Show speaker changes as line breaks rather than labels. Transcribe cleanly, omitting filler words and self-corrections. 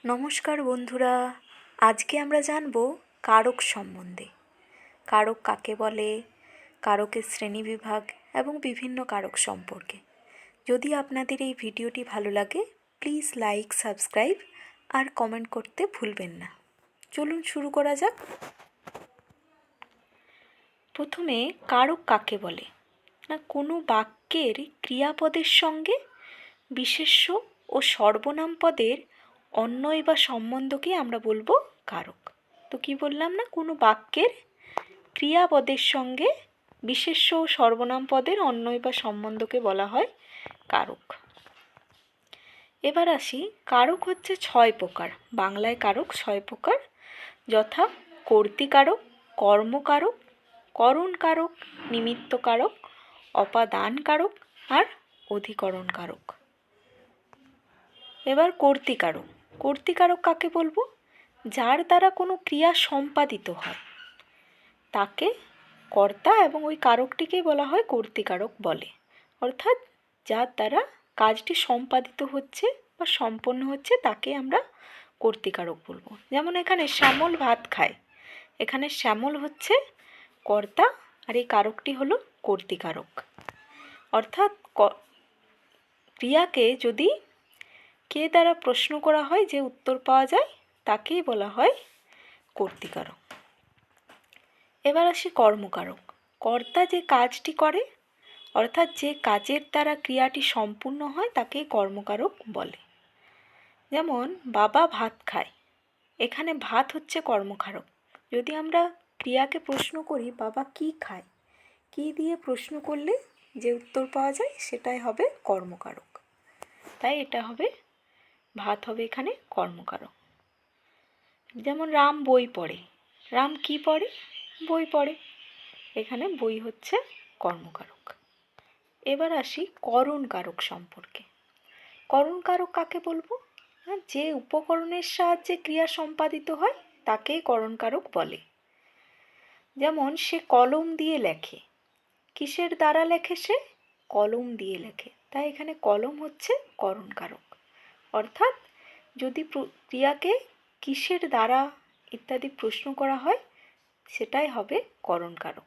নমস্কার বন্ধুরা, আজকে আমরা জানব কারক সম্বন্ধে। কারক কাকে বলে, কারকের শ্রেণীবিভাগ এবং বিভিন্ন কারক সম্পর্কে। যদি আপনাদের এই ভিডিওটি ভালো লাগে, প্লিজ লাইক, সাবস্ক্রাইব আর কমেন্ট করতে ভুলবেন না। চলুন শুরু করা যাক। প্রথমে কারক কাকে বলে না, কোনো বাক্যের ক্রিয়াপদের সঙ্গে বিশেষ্য ও সর্বনাম পদের অন্বয় বা সম্বন্ধকে আমরা বলবো কারক। তো কি বললাম না, কোনো বাক্যের ক্রিয়াপদের সঙ্গে বিশেষ্য ও সর্বনাম পদের অন্বয় বা সম্বন্ধকে বলা হয় কারক। এবার আসি, কারক হচ্ছে 6 প্রকার। বাংলায় কারক 6 প্রকার, যথা কর্তৃকারক, কর্মকারক, করণ কারক, নিমিত্ত কারক, অপাদান কারক আর অধিকরণ কারক। এবার কর্তৃকারক। কর্তৃকারক কাকে বলবো? যার দ্বারা কোনো ক্রিয়া সম্পাদিত হয় তাকে কর্তা, এবং ওই কারকটিকেই বলা হয় কর্তৃকারক বলে। অর্থাৎ যার দ্বারা কাজটি সম্পাদিত হচ্ছে বা সম্পন্ন হচ্ছে তাকে আমরা কর্তৃকারক বলবো। যেমন এখানে শ্যামল ভাত খায়, এখানে শ্যামল হচ্ছে কর্তা আর এই কারকটি হলো কর্তৃকারক। অর্থাৎ ক্রিয়াকে যদি কে দ্বারা প্রশ্ন করা হয় যে উত্তর পাওয়া যায় তাকেই বলা হয় কর্তৃকারক। এবার আসি কর্মকারক। কর্তা যে কাজটি করে, অর্থাৎ যে কাজের দ্বারা ক্রিয়াটি সম্পূর্ণ হয় তাকেই কর্মকারক বলে। যেমন বাবা ভাত খায়, এখানে ভাত হচ্ছে কর্মকারক। যদি আমরা ক্রিয়াকে প্রশ্ন করি বাবা কি খায়, কি দিয়ে প্রশ্ন করলে যে উত্তর পাওয়া যায় সেটাই হবে কর্মকারক। তাই এটা হবে, ভাত হবে এখানে কর্মকারক। যেমন রাম বই পড়ে, রাম কি পড়ে? বই পড়ে, এখানে বই হচ্ছে কর্মকারক। এবার আসি করণ কারক সম্পর্কে। করণ কারক কাকে বলবো? যে উপকরণের সাহায্যে ক্রিয়া সম্পাদিত হয় তাকেই করণ কারক বলে। যেমন সে কলম দিয়ে লেখে, কিসের দ্বারা লেখে? সে কলম দিয়ে লেখে, তাই এখানে কলম হচ্ছে করণ কারক। অর্থাৎ যদি ক্রিয়াকে কিসের দ্বারা ইত্যাদি প্রশ্ন করা হয় সেটাই হবে করণ কারক।